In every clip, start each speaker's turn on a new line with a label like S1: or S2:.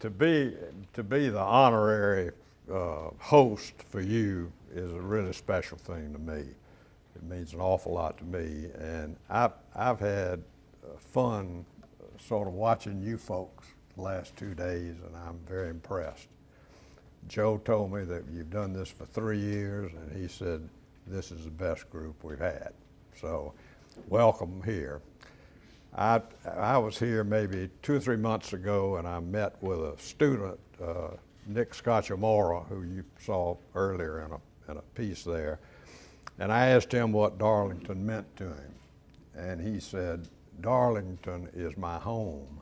S1: to be the honorary host for you is a really special thing to me. It means an awful lot to me, and I've had fun sort of watching you folks the last 2 days, and I'm very impressed. Joe told me that you've done this for 3 years, and he said this is the best group we've had. So, welcome here. I was here maybe 2 or 3 months ago, and I met with a student, Nick Scacciamora, who you saw earlier in a piece there, and I asked him what Darlington meant to him, and he said, Darlington is my home.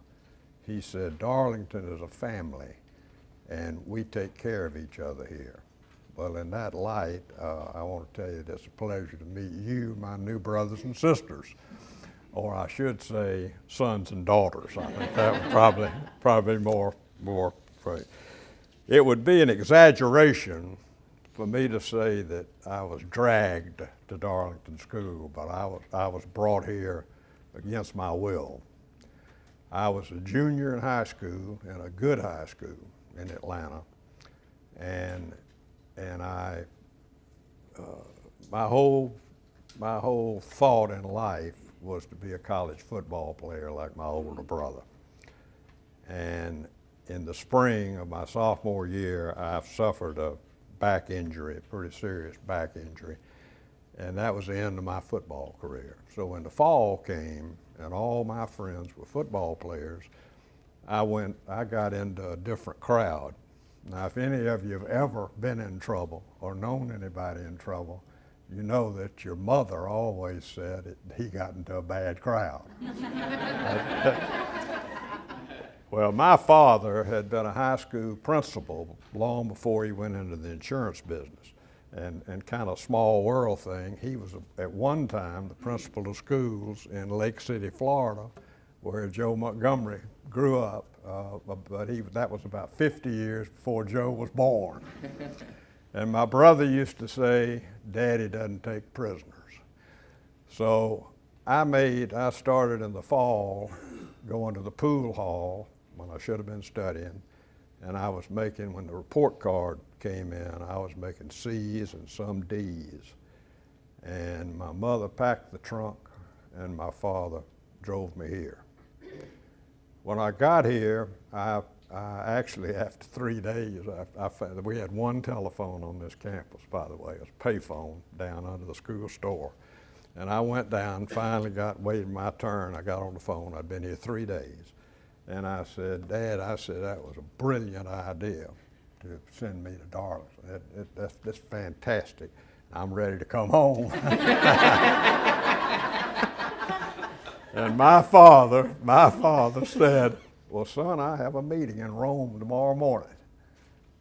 S1: He said, Darlington is a family, and we take care of each other here. Well, in that light, I want to tell you it's a pleasure to meet you, my new brothers and sisters, or I should say sons and daughters. I think that would probably more right. It would be an exaggeration for me to say that I was dragged to Darlington School, but I was brought here against my will. I was a junior in high school, in a good high school in Atlanta, and my whole thought in life was to be a college football player like my older brother. And in the spring of my sophomore year, I suffered a back injury, a pretty serious back injury, and that was the end of my football career. So when the fall came and all my friends were football players, I got into a different crowd. Now, if any of you have ever been in trouble or known anybody in trouble, you know that your mother always said he got into a bad crowd. Well, my father had been a high school principal long before he went into the insurance business. And kind of small world thing, he was at one time the principal of schools in Lake City, Florida, where Joe Montgomery grew up, but that was about 50 years before Joe was born. And my brother used to say, Daddy doesn't take prisoners. So I started in the fall going to the pool hall when I should have been studying, and I was making, when the report card came in, I was making C's and some D's. And my mother packed the trunk, and my father drove me here. When I got here, I actually, after 3 days, I found we had one telephone on this campus, by the way. It was a payphone down under the school store. And I went down, finally waited my turn. I got on the phone. I'd been here 3 days. And I said, Dad, that was a brilliant idea to send me to Darlington. That's fantastic. I'm ready to come home. And my father said, well, son, I have a meeting in Rome tomorrow morning.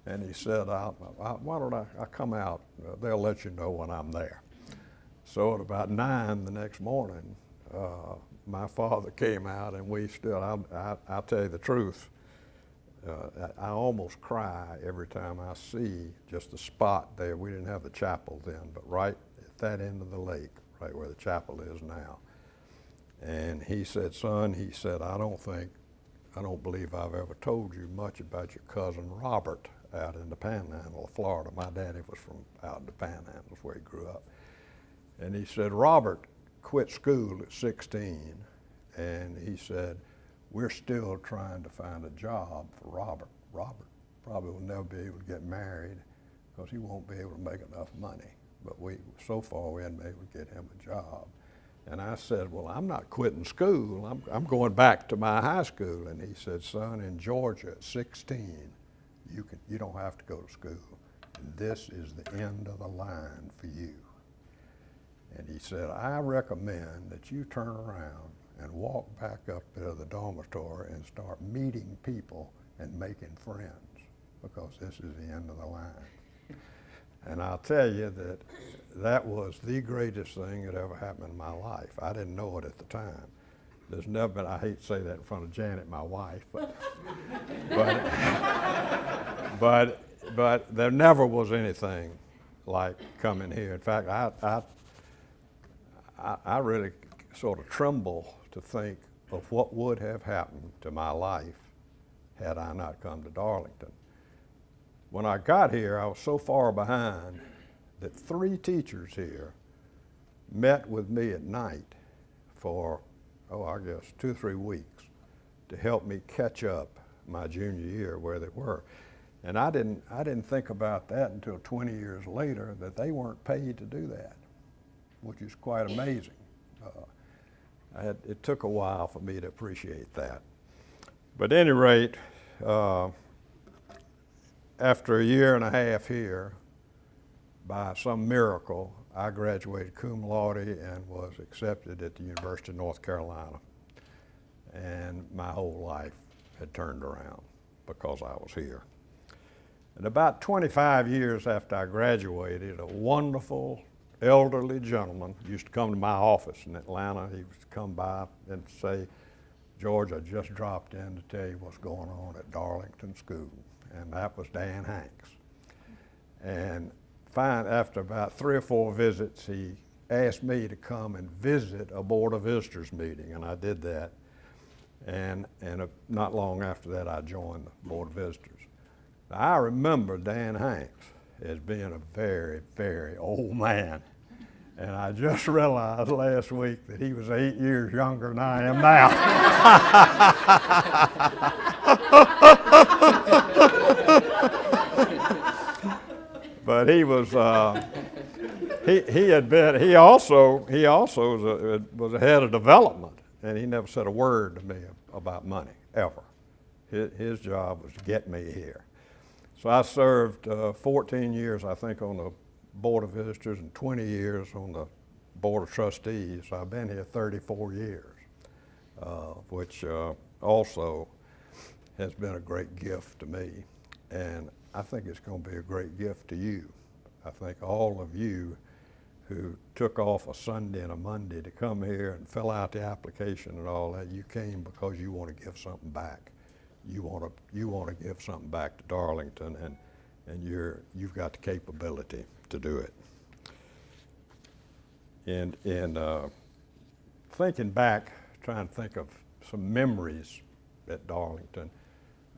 S1: And he said, why don't I come out? They'll let you know when I'm there. So at about 9 the next morning, my father came out, and we stood. I'll tell you the truth, I almost cry every time I see just the spot there. We didn't have the chapel then, but right at that end of the lake, right where the chapel is now. And he said, son, I don't believe I've ever told you much about your cousin Robert out in the Panhandle of Florida. My daddy was from out in the Panhandle, where he grew up. And he said, Robert quit school at 16, and he said, we're still trying to find a job for Robert. Robert probably will never be able to get married because he won't be able to make enough money. But so far we hadn't been able to get him a job. And I said, well, I'm not quitting school. I'm going back to my high school. And he said, son, in Georgia at 16, you don't have to go to school. And this is the end of the line for you. And he said, I recommend that you turn around and walk back up to the dormitory and start meeting people and making friends, because this is the end of the line. And I'll tell you that was the greatest thing that ever happened in my life. I didn't know it at the time. There's never been, I hate to say that in front of Janet, my wife, but there never was anything like coming here. In fact, I really sort of tremble to think of what would have happened to my life had I not come to Darlington. When I got here, I was so far behind that 3 teachers here met with me at night for, I guess 2 or 3 weeks to help me catch up my junior year where they were. And I didn't think about that until 20 years later, that they weren't paid to do that, which is quite amazing. It took a while for me to appreciate that. But at any rate, after a year and a half here, by some miracle, I graduated cum laude and was accepted at the University of North Carolina. And my whole life had turned around because I was here. And about 25 years after I graduated, a wonderful elderly gentleman used to come to my office in Atlanta. He used to come by and say, "George, I just dropped in to tell you what's going on at Darlington School." And that was Dan Hanks. And after about 3 or 4 visits, he asked me to come and visit a Board of Visitors meeting, and I did that. And not long after that, I joined the Board of Visitors. Now, I remember Dan Hanks as being a very, very old man. And I just realized last week that he was 8 years younger than I am now. But he was, he also was a head of development, and he never said a word to me about money, ever. His job was to get me here. So I served 14 years, I think, on the Board of Visitors and 20 years on the Board of Trustees. So I've been here 34 years, which also has been a great gift to me. And I think it's going to be a great gift to you. I think all of you who took off a Sunday and a Monday to come here and fill out the application and all that, you came because you want to give something back. You want to give something back to Darlington, and you've got the capability to do it. And thinking back, trying to think of some memories at Darlington,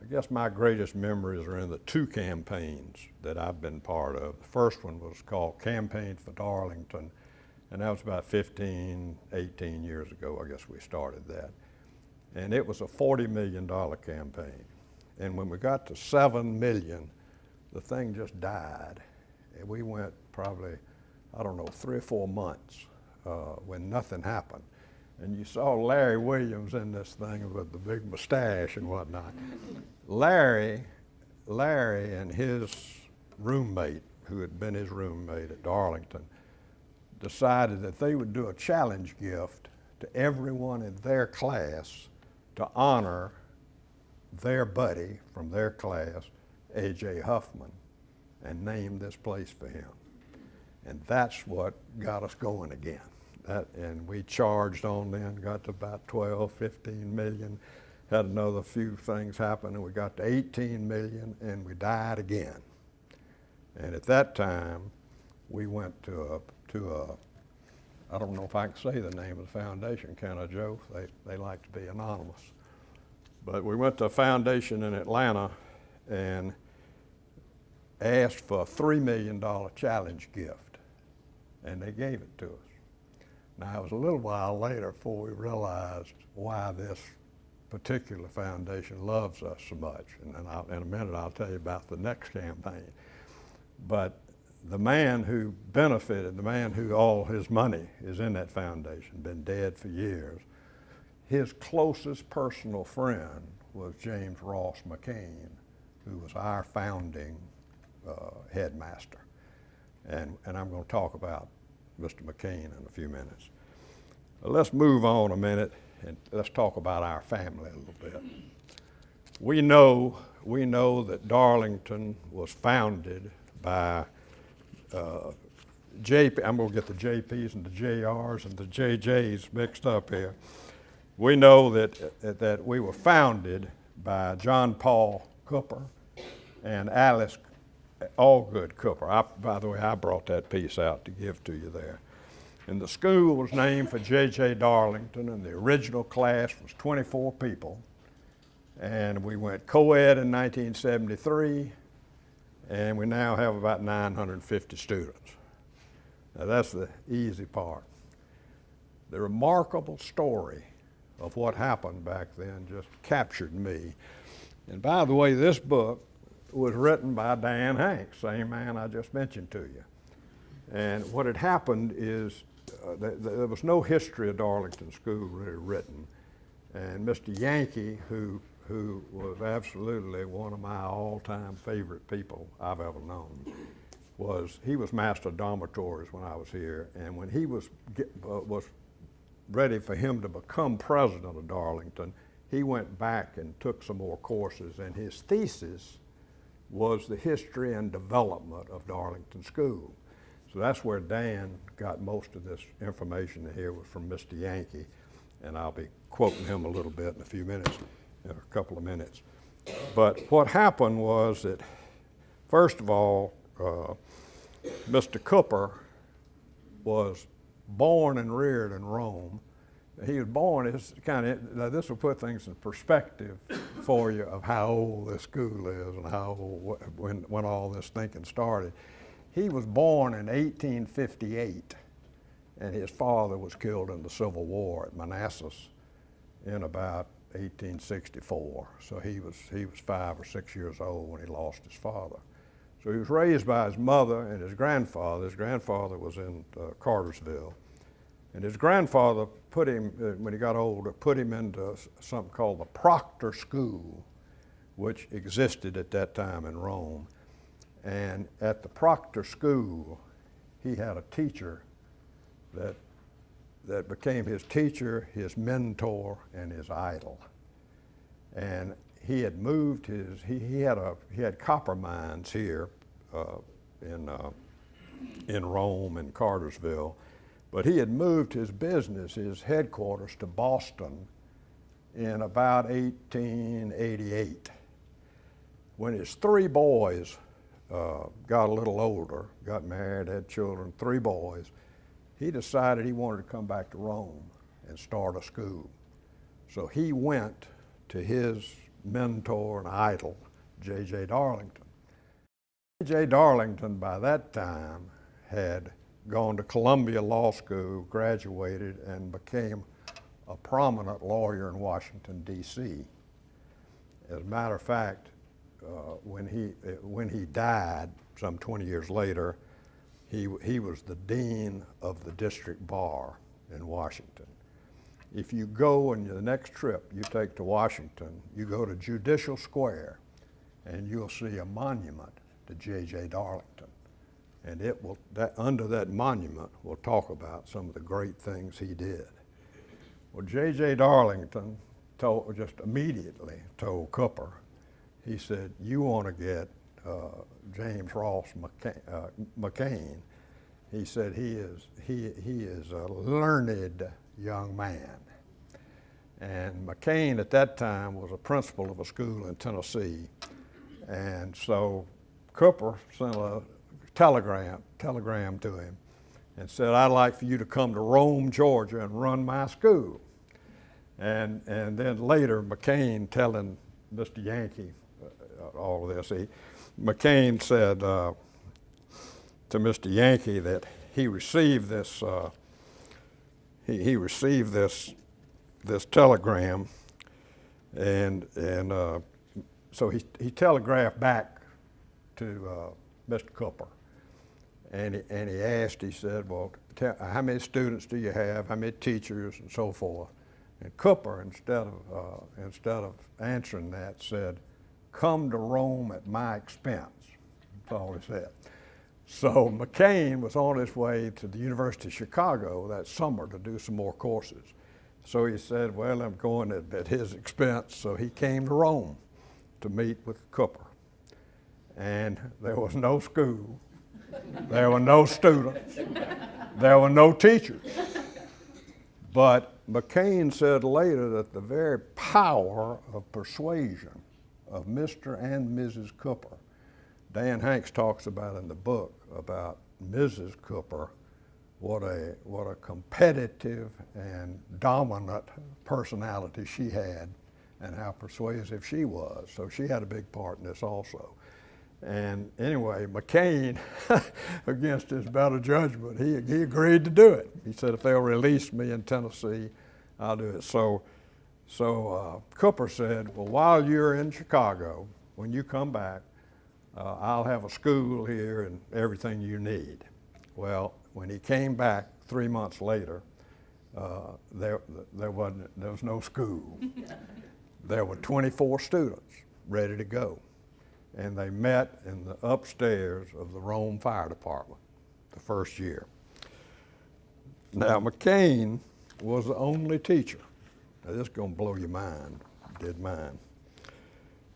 S1: I guess my greatest memories are in the 2 campaigns that I've been part of. The first one was called Campaign for Darlington, and that was about 15, 18 years ago, I guess we started that. And it was a $40 million campaign. And when we got to $7 million, the thing just died. And we went probably, 3 or 4 months when nothing happened. And you saw Larry Williams in this thing with the big mustache and whatnot. Larry and his roommate, who had been his roommate at Darlington, decided that they would do a challenge gift to everyone in their class to honor their buddy from their class, A.J. Huffman, and name this place for him. And that's what got us going again. And we charged on then, got to about 12, 15 million, had another few things happen, and we got to 18 million, and we died again. And at that time, we went to a I don't know if I can say the name of the foundation, can I, Joe? They like to be anonymous. But we went to a foundation in Atlanta and asked for a $3 million challenge gift, and they gave it to us. Now, it was a little while later before we realized why this particular foundation loves us so much. And in a minute, I'll tell you about the next campaign. But the man who benefited, the man who all his money is in that foundation, been dead for years, his closest personal friend was James Ross McCain, who was our founding headmaster. And I'm going to talk about Mr. McCain in a few minutes. But let's move on a minute and let's talk about our family a little bit. We know that Darlington was founded by JP, I'm going to get the JPs and the JRs and the JJs mixed up here. We know that we were founded by John Paul Cooper and Alice Allgood Cooper. By the way, I brought that piece out to give to you there. And the school was named for J.J. Darlington, and the original class was 24 people. And we went co-ed in 1973, and we now have about 950 students. Now that's the easy part. The remarkable story of what happened back then just captured me. And by the way, this book was written by Dan Hanks, same man I just mentioned to you. And what had happened is there was no history of Darlington School really written. And Mr. Yankee, who was absolutely one of my all-time favorite people I've ever known, he was master of dormitories when I was here. And when he was ready for him to become president of Darlington, he went back and took some more courses, and his thesis was the history and development of Darlington School. So that's where Dan got most of this information here, was from Mr. Yankee, and I'll be quoting him a little bit in a few minutes, in a couple of minutes. But what happened was that, first of all, Mr. Cooper was born and reared in Rome. He was born, now this will put things in perspective for you of how old this school is and how old, when all this thinking started. He was born in 1858, and his father was killed in the Civil War at Manassas in about 1864. So he was 5 or 6 years old when he lost his father. So he was raised by his mother and his grandfather. His grandfather was in Cartersville. And his grandfather put him, when he got older, put him into something called the Proctor School, which existed at that time in Rome. And at the Proctor School, he had a teacher that became his teacher, his mentor, and his idol. And he had moved he had copper mines here in Rome and Cartersville, but he had moved his business, his headquarters, to Boston in about 1888. When his 3 boys got a little older, got married, had children, 3 boys, he decided he wanted to come back to Rome and start a school. So he went to his mentor and idol, J.J. Darlington. J.J. Darlington, by that time, had gone to Columbia Law School, graduated, and became a prominent lawyer in Washington, D.C. As a matter of fact, when he died some 20 years later, he was the dean of the district bar in Washington. If you go on the next trip you take to Washington, you go to Judicial Square, and you'll see a monument to J.J. Darlington. And under that monument will talk about some of the great things he did. Well, J.J. Darlington just immediately told Cooper, he said, you want to get James Ross McCain. He said, he is a learned young man. And McCain at that time was a principal of a school in Tennessee. And so Cooper sent a telegram to him and said, I'd like for you to come to Rome, Georgia and run my school. And then later McCain telling Mr. Yankee all of this, McCain said to Mr. Yankee that he received this this telegram, and so he telegraphed back to Mr. Cooper, and he asked, he said, well, how many students do you have, how many teachers, and so forth. And Cooper, instead of answering that, said, come to Rome at my expense. That's all he said. So McCain was on his way to the University of Chicago that summer to do some more courses. So he said, well, I'm going at his expense. So he came to Rome to meet with Cooper. And there was no school, there were no students, there were no teachers. But McCain said later that the very power of persuasion of Mr. and Mrs. Cooper, Dan Hanks talks about in the book about Mrs. Cooper, what a competitive and dominant personality she had, and how persuasive she was. So she had a big part in this also. And anyway, McCain, against his better judgment, he agreed to do it. He said, if they'll release me in Tennessee, I'll do it. So Cooper said, well, while you're in Chicago, when you come back, I'll have a school here and everything you need. Well, when he came back 3 months later, there was no school. There were 24 students ready to go. And they met in the upstairs of the Rome Fire Department the first year. Now, McCain was the only teacher. Now, this is going to blow your mind. It did mine.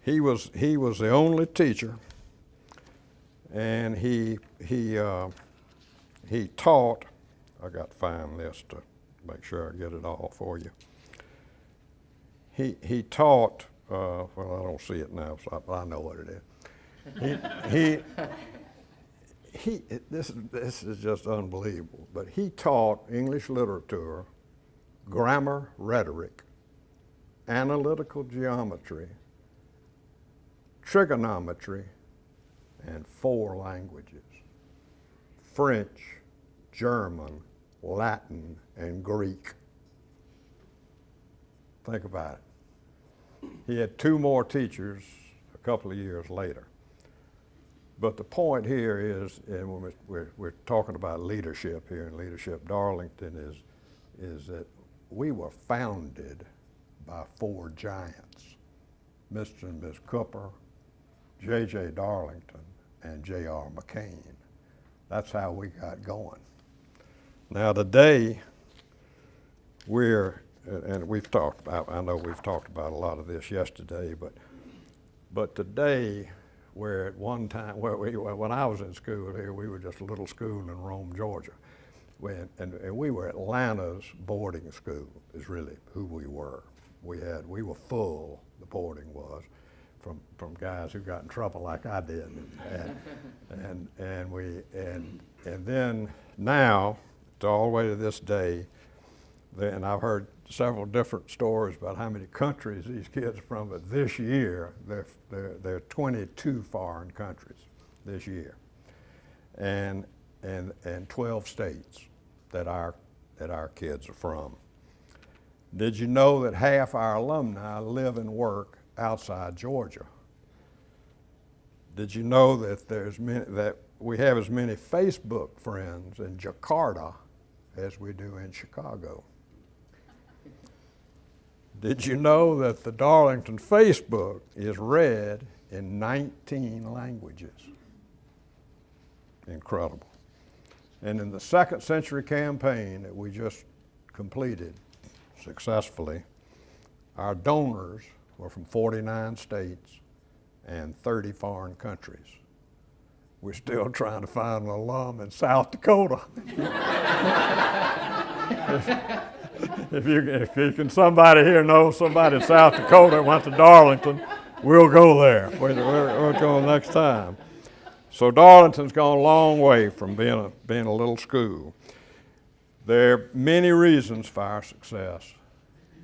S1: He was the only teacher, and he taught. I got to find this to make sure I get it all for you. He taught. Well, I don't see it now, so I know what it is. This is just unbelievable. But he taught English literature, grammar, rhetoric, analytical geometry, trigonometry, and 4 languages: French, German, Latin, and Greek. Think about it. He had 2 more teachers a couple of years later. But the point here is, and when we're talking about leadership here, and leadership, Darlington is that we were founded by 4 giants: Mr. and Ms. Cooper, J.J. Darlington, and J.R. McCain. That's how we got going. Now today, and we've talked about, I know we've talked about a lot of this yesterday, but today, where at one time, when I was in school here, we were just a little school in Rome, Georgia. And we were Atlanta's boarding school, is really who we were. We were full, the boarding was, from guys who got in trouble like I did. And then now, to all the way to this day, and I've heard several different stories about how many countries these kids are from, but this year, they're 22 foreign countries this year. And 12 states that our kids are from. Did you know that half our alumni live and work outside Georgia? Did you know that that we have as many Facebook friends in Jakarta as we do in Chicago? Did you know that the Darlington Facebook is read in 19 languages? Incredible. And in the Second Century campaign that we just completed successfully, our donors were from 49 states and 30 foreign countries. We're still trying to find an alum in South Dakota. If somebody here knows somebody in South Dakota went to Darlington, we'll go there. We'll go next time. So Darlington's gone a long way from being a little school. There are many reasons for our success,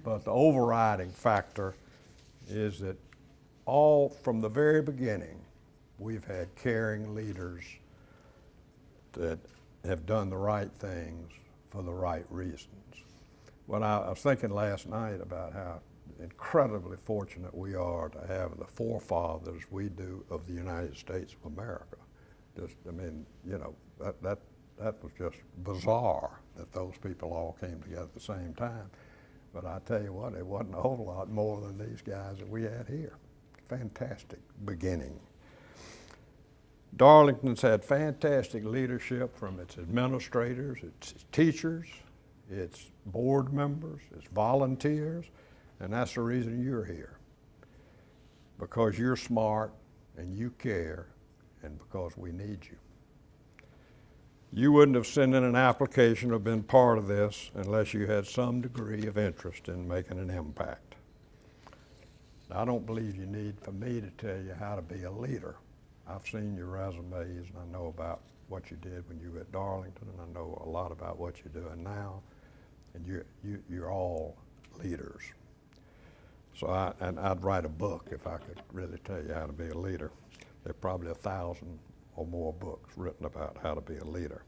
S1: but the overriding factor is that all from the very beginning, we've had caring leaders that have done the right things for the right reasons. When I was thinking last night about how incredibly fortunate we are to have the forefathers we do of the United States of America. That was just bizarre that those people all came together at the same time. But I tell you what, it wasn't a whole lot more than these guys that we had here. Fantastic beginning. Darlington's had fantastic leadership from its administrators, its teachers, its board members, its volunteers, and that's the reason you're here. Because you're smart and you care, and because we need you. You wouldn't have sent in an application or been part of this unless you had some degree of interest in making an impact. Now, I don't believe you need for me to tell you how to be a leader. I've seen your resumes and I know about what you did when you were at Darlington, and I know a lot about what you're doing now, and you're all leaders. So I'd write a book if I could really tell you how to be a leader. There are probably 1,000 or more books written about how to be a leader.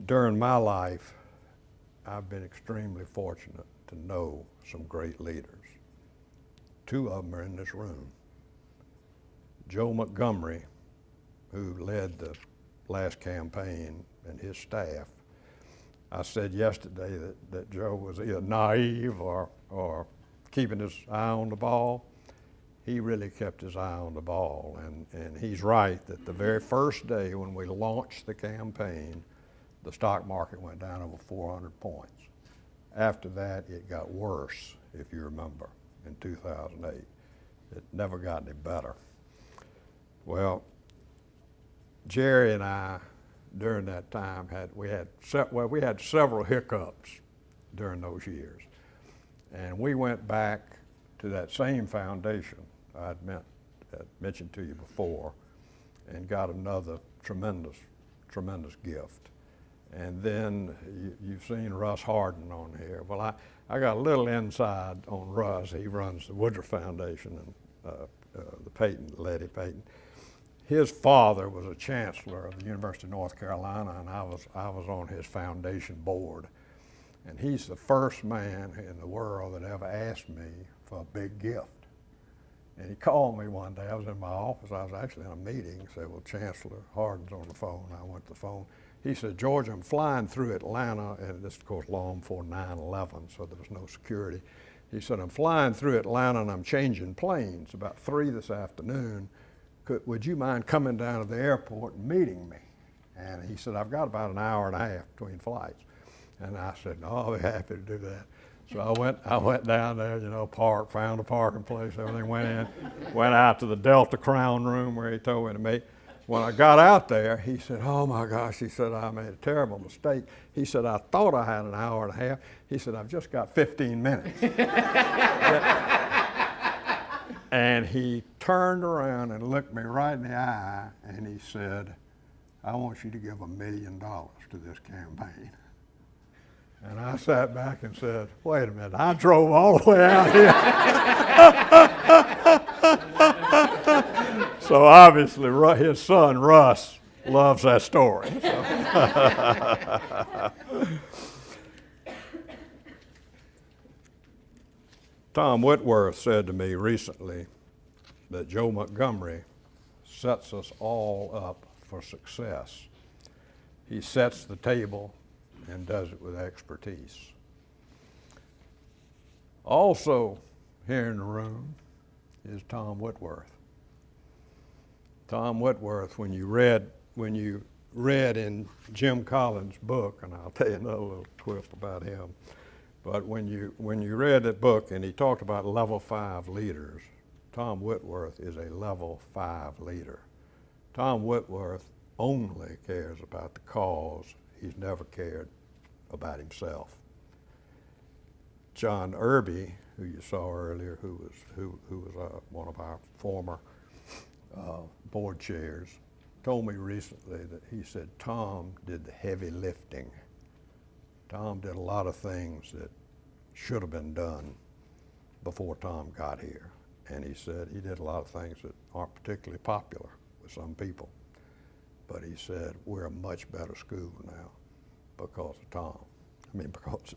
S1: During my life, I've been extremely fortunate to know some great leaders. 2 of them are in this room. Joe Montgomery, who led the last campaign, and his staff. I said yesterday that Joe was either naive or keeping his eye on the ball. He really kept his eye on the ball, and he's right that the very first day when we launched the campaign, the stock market went down over 400 points. After that, it got worse, if you remember, in 2008. It never got any better. Well, Jerry and I, during that time, we had several hiccups during those years. And we went back to that same foundation I'd mentioned to you before and got another tremendous gift. And then you've seen Russ Hardin on here. Well, I got a little inside on Russ. He runs the Woodruff Foundation and the Peyton, Letty Peyton. His father was a chancellor of the University of North Carolina, and I was on his foundation board. And he's the first man in the world that ever asked me for a big gift. And he called me one day. I was in my office. I was actually in a meeting. He said, well, Chancellor Hardin's on the phone. I went to the phone. He said, George, I'm flying through Atlanta, and this, of course, long before 9/11, so there was no security. He said, I'm flying through Atlanta, and I'm changing planes about 3 this afternoon. Would you mind coming down to the airport and meeting me? And he said, I've got about an hour and a half between flights. And I said, no, I'll be happy to do that. So I went down there, parked, found a parking place, everything went in, went out to the Delta Crown Room where he told me to meet. When I got out there, he said, oh my gosh, he said, I made a terrible mistake. He said, I thought I had an hour and a half. He said, I've just got 15 minutes. And he turned around and looked me right in the eye, and he said, I want you to give $1 million to this campaign. And I sat back and said, wait a minute, I drove all the way out here. So obviously his son, Russ, loves that story. Tom Whitworth said to me recently that Joe Montgomery sets us all up for success. He sets the table and does it with expertise. Also here in the room is Tom Whitworth. Tom Whitworth, when you read in Jim Collins' book, and I'll tell you another little quip about him, but when you read that book and he talked about level 5 leaders, Tom Whitworth is a level 5 leader. Tom Whitworth only cares about the cause. He's never cared about himself. John Irby, who you saw earlier, who was one of our former board chairs, told me recently that he said Tom did the heavy lifting. Tom did a lot of things that should have been done before Tom got here. And he said he did a lot of things that aren't particularly popular with some people. But he said, we're a much better school now because of Tom. I mean, because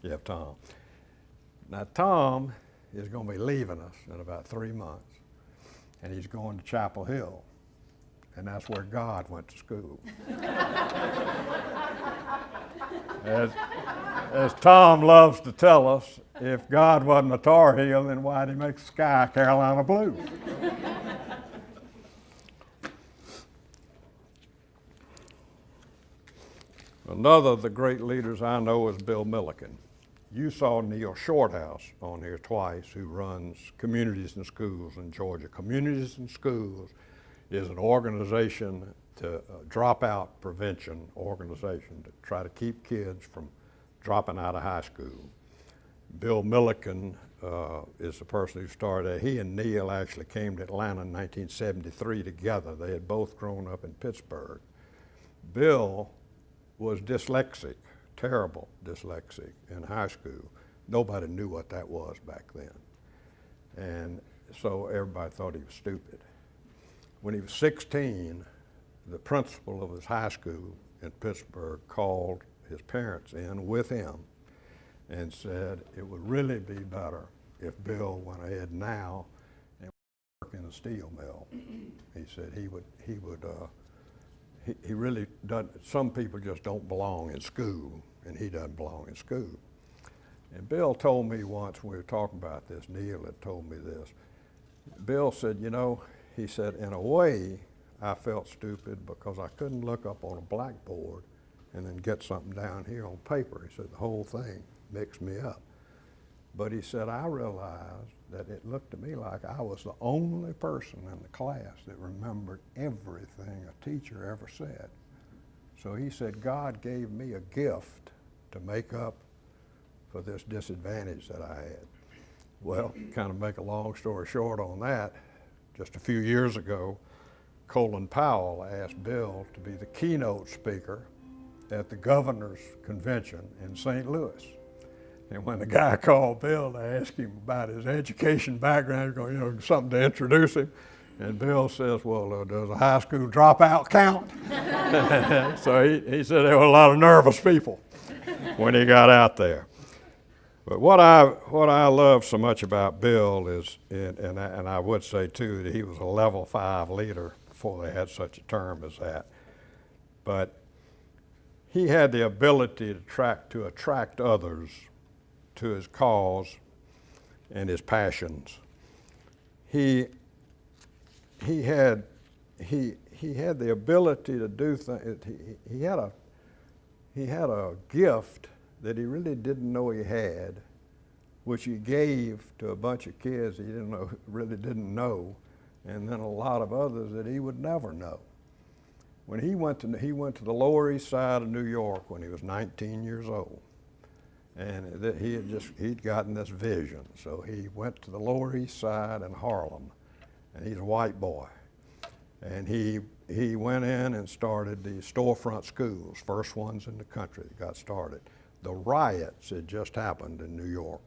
S1: of Tom. Now, Tom is going to be leaving us in about 3 months, and he's going to Chapel Hill, and that's where God went to school. As Tom loves to tell us, if God wasn't a Tar Heel, then why'd he make the sky Carolina blue? Another of the great leaders I know is Bill Milliken. You saw Neil Shorthouse on here twice, who runs Communities in Schools in Georgia. Communities in Schools is an organization to dropout prevention organization to try to keep kids from dropping out of high school. Bill Milliken is the person who started that. He and Neil actually came to Atlanta in 1973 together. They had both grown up in Pittsburgh. Bill was dyslexic terrible dyslexic in high school. Nobody knew what that was back then. And so everybody thought he was stupid. When he was 16, the principal of his high school in Pittsburgh called his parents in with him and said it would really be better if Bill went ahead now and worked in a steel mill. He said he really doesn't, some people just don't belong in school, and he doesn't belong in school. And Bill told me once, when we were talking about this, Neil had told me this. Bill said, you know, he said, in a way, I felt stupid because I couldn't look up on a blackboard and then get something down here on paper. He said, the whole thing mixed me up. But he said, I realized that it looked to me like I was the only person in the class that remembered everything a teacher ever said. So he said, God gave me a gift to make up for this disadvantage that I had. Well, kind of make a long story short on that, just a few years ago, Colin Powell asked Bill to be the keynote speaker at the governor's convention in St. Louis. And when the guy called Bill to ask him about his education background, you know, something to introduce him, and Bill says, well, does a high school dropout count? So he said there were a lot of nervous people when he got out there. But what I love so much about Bill is, and I would say too, that he was a level 5 leader before they had such a term as that. But he had the ability to attract others to his cause and his passions. He had the ability to do things. He had a gift that he really didn't know he had, which he gave to a bunch of kids he really didn't know, and then a lot of others that he would never know. When he went to the Lower East Side of New York when he was 19 years old, and he'd gotten this vision. So he went to the Lower East Side in Harlem, and he's a white boy, and he went in and started the storefront schools, first ones in the country that got started. The riots had just happened in New York,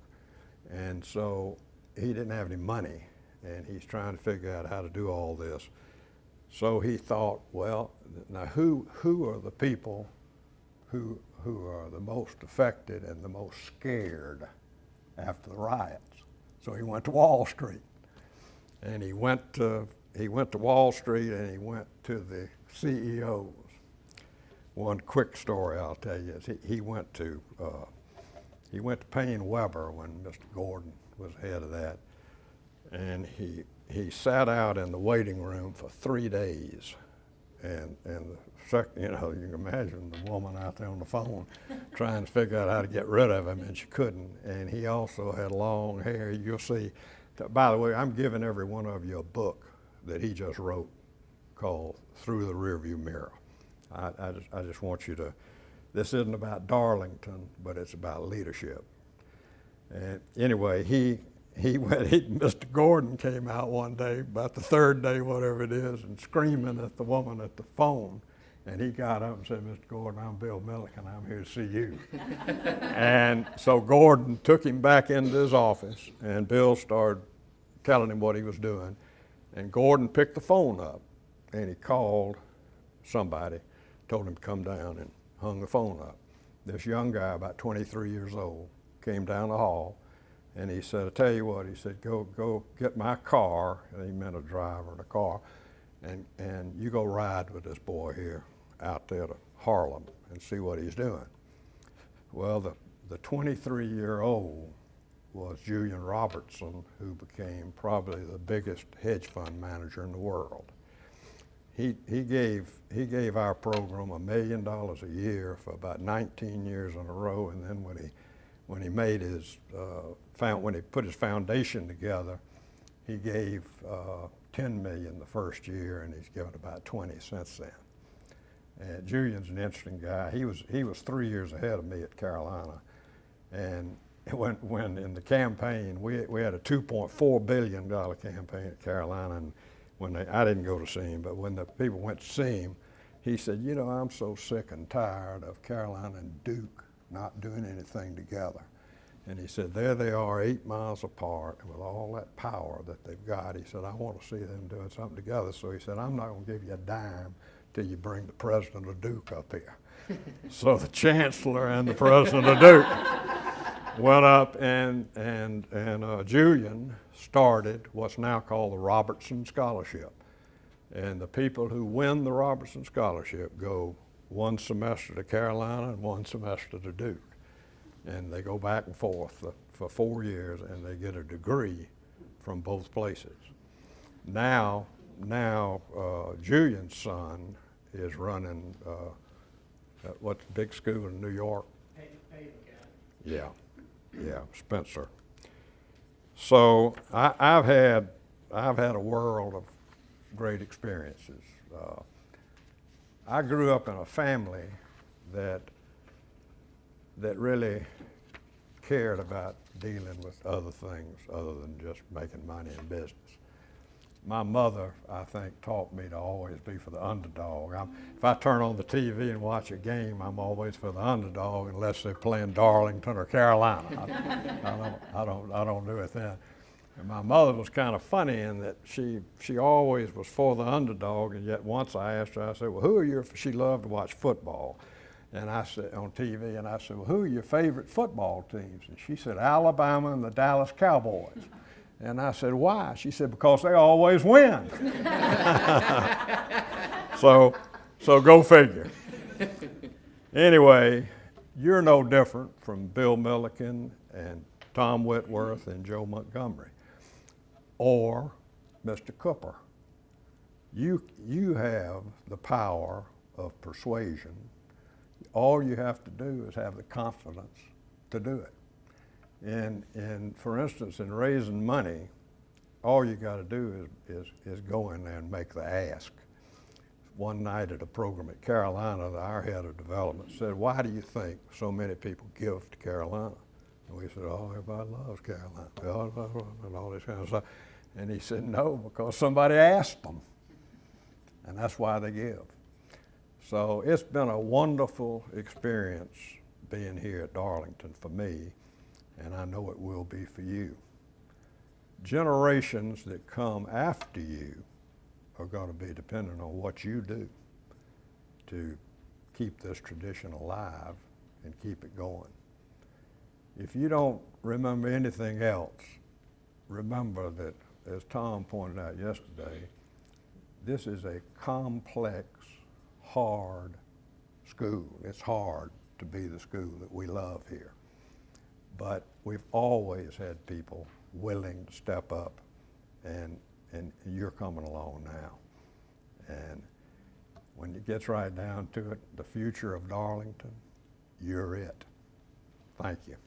S1: and so he didn't have any money, and he's trying to figure out how to do all this. So he thought, well, now who are the people who are the most affected and the most scared after the riots? So he went to Wall Street, and he went to Wall Street, and he went to the CEOs. One quick story I'll tell you is he went to Payne Weber when Mr. Gordon was head of that, and he sat out in the waiting room for 3 days, and you can imagine the woman out there on the phone trying to figure out how to get rid of him, and she couldn't. And he also had long hair. You'll see. By the way, I'm giving every one of you a book that he just wrote called Through the Rearview Mirror. I just want you to, this isn't about Darlington, but it's about leadership. And anyway, Mr. Gordon came out one day, about the third day, whatever it is, and screaming at the woman at the phone. And he got up and said, Mr. Gordon, I'm Bill Milliken, I'm here to see you. And so Gordon took him back into his office, and Bill started telling him what he was doing. And Gordon picked the phone up, and he called somebody, told him to come down, and hung the phone up. This young guy, about 23 years old, came down the hall, and he said, I tell you what, he said, go get my car, and he meant a driver in a car, and you go ride with this boy here out there to Harlem and see what he's doing. Well, the 23-year-old was Julian Robertson, who became probably the biggest hedge fund manager in the world. He gave our program $1 million a year for about 19 years in a row, and then when he put his foundation together, he gave $10 million the first year, and he's given about 20 since then. And Julian's an interesting guy. He was 3 years ahead of me at Carolina, and when in the campaign, we had a $2.4 billion campaign at Carolina, and I didn't go to see him, but when the people went to see him, he said, you know, I'm so sick and tired of Carolina and Duke not doing anything together. And he said, there they are 8 miles apart, and with all that power that they've got, he said, I want to see them doing something together. So he said, I'm not going to give you a dime till you bring the president of Duke up here. So the chancellor and the president of Duke went up, and Julian started what's now called the Robertson Scholarship. And the people who win the Robertson Scholarship go 1 semester to Carolina and 1 semester to Duke. And they go back and forth for 4 years, and they get a degree from both places. Now Julian's son is running what's the big school in New York? Yeah, Spencer. So I've had a world of great experiences. I grew up in a family that really cared about dealing with other things other than just making money in business. My mother, I think, taught me to always be for the underdog. If I turn on the TV and watch a game, I'm always for the underdog unless they're playing Darlington or Carolina. I don't do it then. And my mother was kind of funny in that she always was for the underdog, and yet once I asked her, I said, well, who are your, she loved to watch football. And I said, on TV, and I said, well, who are your favorite football teams? And she said, Alabama and the Dallas Cowboys. And I said, why? She said, because they always win. So go figure. Anyway, you're no different from Bill Milliken and Tom Whitworth and Joe Montgomery or Mr. Cooper. You have the power of persuasion. All you have to do is have the confidence to do it. And for instance, in raising money, all you got to do is go in there and make the ask. One night at a program at Carolina, our head of development said, why do you think so many people give to Carolina? And we said, oh, everybody loves Carolina, and all this kind of stuff. And he said, no, because somebody asked them. And that's why they give. So it's been a wonderful experience being here at Darlington for me, and I know it will be for you. Generations that come after you are going to be dependent on what you do to keep this tradition alive and keep it going. If you don't remember anything else, remember that, as Tom pointed out yesterday, this is a complex, hard school. It's hard to be the school that we love here. But we've always had people willing to step up, and you're coming along now. And when it gets right down to it, the future of Darlington, you're it. Thank you.